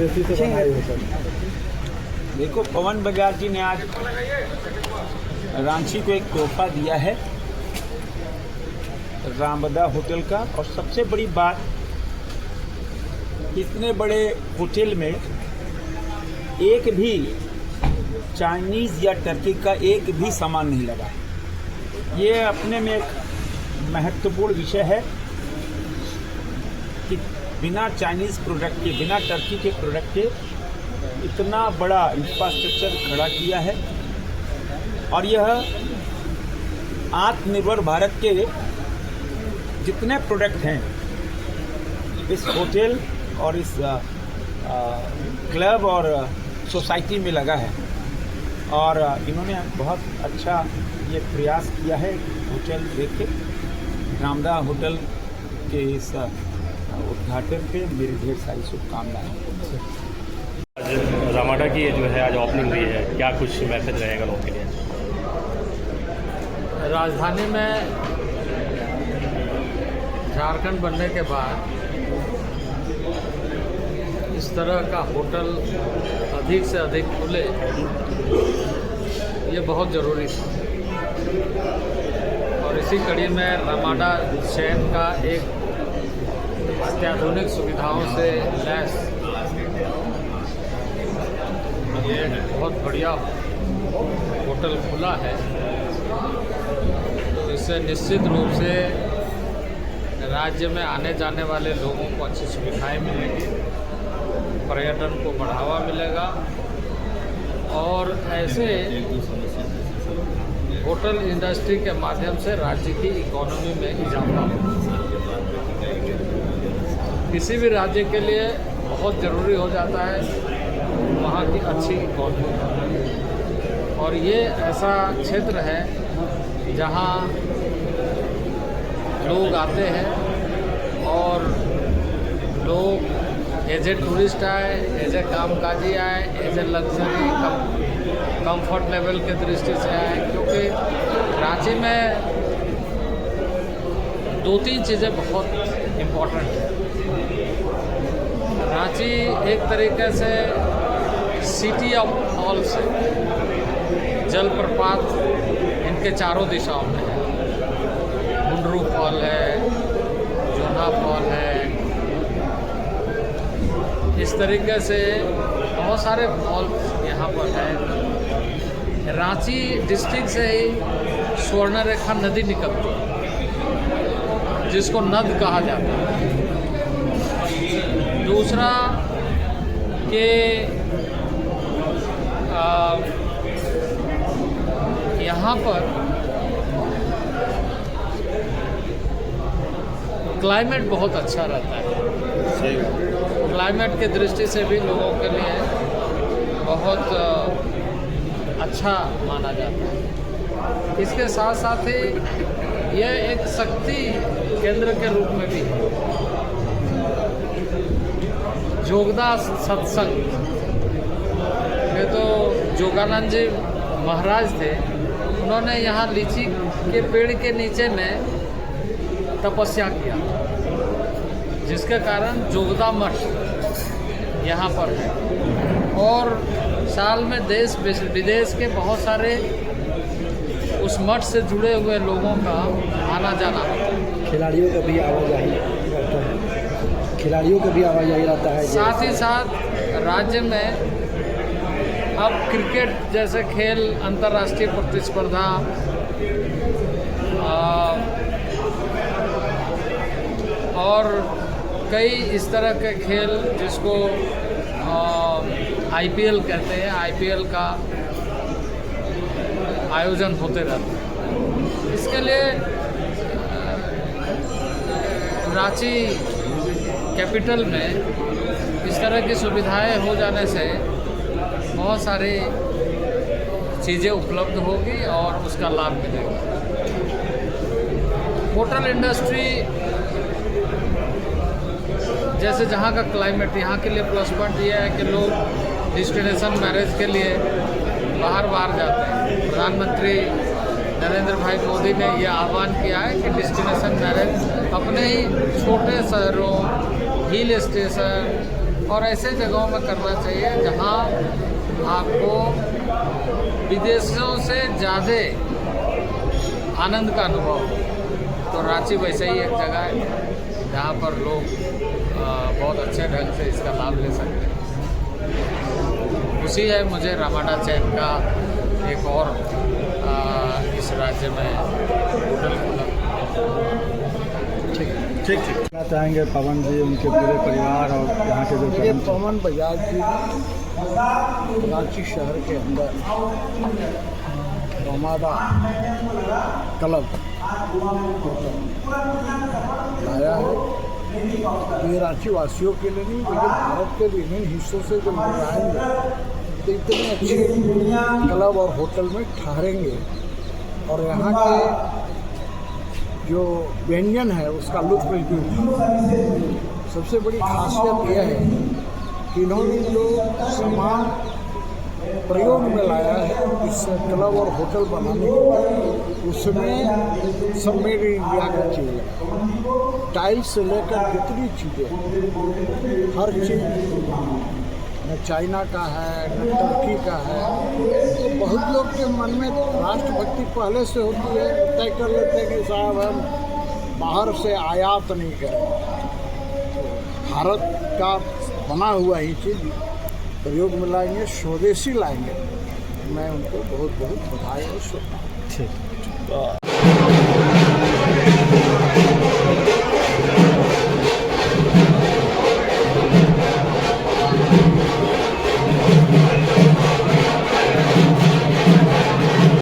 विदेशी से बनाए हो सर? देखो, पवन बजाज जी ने आज रांची को एक तोहफा दिया है रामबदा होटल का। और सबसे बड़ी बात, इतने बड़े होटल में एक भी चाइनीज़ या टर्की का एक भी सामान नहीं लगा। ये अपने में एक महत्वपूर्ण विषय है कि बिना चाइनीज़ प्रोडक्ट के, बिना टर्की के प्रोडक्ट के इतना बड़ा इंफ्रास्ट्रक्चर खड़ा किया है। और यह आत्मनिर्भर भारत के जितने प्रोडक्ट हैं इस होटल और इस क्लब और सोसाइटी में लगा है। और इन्होंने बहुत अच्छा ये प्रयास किया है होटल देख के। रामबदा होटल के इस उद्घाटन पे मेरी ढेर सारी शुभकामनाएं। आज रामाडा की जो है आज ओपनिंग हुई है, क्या कुछ मैसेज रहेगा लोगों के लिए? राजधानी में झारखंड बनने के बाद इस तरह का होटल अधिक से अधिक खुले, ये बहुत ज़रूरी था। और इसी कड़ी में रामाडा चेन का एक अत्याधुनिक सुविधाओं से लैस ये बहुत बढ़िया होटल खुला है। तो इससे निश्चित रूप से राज्य में आने जाने वाले लोगों को अच्छी सुविधाएं मिलेंगी, पर्यटन को बढ़ावा मिलेगा और ऐसे होटल इंडस्ट्री के माध्यम से राज्य की इकोनॉमी में इजाफा होगा। किसी भी राज्य के लिए बहुत ज़रूरी हो जाता है वहाँ की अच्छी इकोनॉमी। और ये ऐसा क्षेत्र है जहाँ लोग आते हैं और लोग एज ए टूरिस्ट आए, एज ए कामकाजी आए, as a luxury comfort level के दृष्टि से आए। क्योंकि रांची में दो तीन चीज़ें बहुत इम्पोर्टेंट हैं। रांची एक तरीके से सिटी ऑफ फॉल्स है, जलप्रपात इनके चारों दिशाओं में है। मुंडरू फॉल है, जोधा फॉल है, इस तरीके से बहुत सारे फॉल यहाँ पर है। रांची डिस्ट्रिक्ट से ही स्वर्णरेखा नदी निकलती है जिसको नद कहा जाता है। दूसरा कि यहाँ पर क्लाइमेट बहुत अच्छा रहता है। क्लाइमेट की दृष्टि से भी लोगों के लिए बहुत अच्छा माना जाता है। इसके साथ साथ ही यह एक शक्ति केंद्र के रूप में भी है। जोगदा सत्संग, ये तो जोगानंद जी महाराज थे, उन्होंने यहाँ लीची के पेड़ के नीचे में तपस्या किया, जिसके कारण जोगदा मठ यहाँ पर है। और साल में देश विदेश के बहुत सारे उस मठ से जुड़े हुए लोगों का आना जाना होता है। खिलाड़ियों का भी आवाजाही रहता है, खिलाड़ियों का भी आवाजाही रहता है। साथ ही साथ राज्य में अब क्रिकेट जैसे खेल, अंतर्राष्ट्रीय प्रतिस्पर्धा और कई इस तरह के खेल जिसको आईपीएल कहते हैं, आईपीएल का आयोजन होते रहते हैं। इसके लिए रांची कैपिटल में इस तरह की सुविधाएं हो जाने से बहुत सारी चीज़ें उपलब्ध होगी और उसका लाभ मिलेगा। होटल इंडस्ट्री जैसे जहाँ का क्लाइमेट, यहाँ के लिए प्लस पॉइंट ये है कि लोग डेस्टिनेशन मैरिज के लिए बाहर जाते हैं। प्रधानमंत्री नरेंद्र भाई मोदी ने यह आह्वान किया है कि डेस्टिनेशन मैरिज अपने ही छोटे शहरों, हिल स्टेशन और ऐसे जगहों में करना चाहिए जहाँ आपको विदेशों से ज़्यादा आनंद का अनुभव हो। तो रांची वैसे ही एक जगह है जहाँ पर लोग बहुत अच्छे ढंग से इसका लाभ ले सकते हैं। खुशी है मुझे रामाडा चैन का एक और इस राज्य में होटल खुला। ठीक ठीक कहना चाहेंगे पवन जी, उनके पूरे परिवार और यहाँ के जो पवन बजाज जी रांची शहर के अंदर रामाडा क्लब लाया है। ये रांची वासियों के लिए नहीं, लेकिन भारत के विभिन्न हिस्सों से जो लोग आएंगे तो इतने अच्छे क्लब और होटल में ठहरेंगे और यहाँ के जो व्यंजन है उसका लुत्फ लेंगे। सबसे बड़ी खासियत यह है कि इन्होंने जो सामान प्रयोग में लाया है इस क्लब और होटल बनाने के लिए, उसमें सब मेड इन इंडिया का चीज़ है। टाइल्स से लेकर जितनी चीज़ें, हर चीज़ न चाइना का है न टर्की का है। तो बहुत लोग के मन में राष्ट्रभक्ति पहले से होती है, तय कर लेते हैं कि साहब हम बाहर से आयात नहीं करें, भारत का बना हुआ ही चीज़ प्रयोग में लाएंगे, स्वदेशी लाएंगे। मैं उनको बहुत बहुत बधाई और शुभकामनाएं। ठीक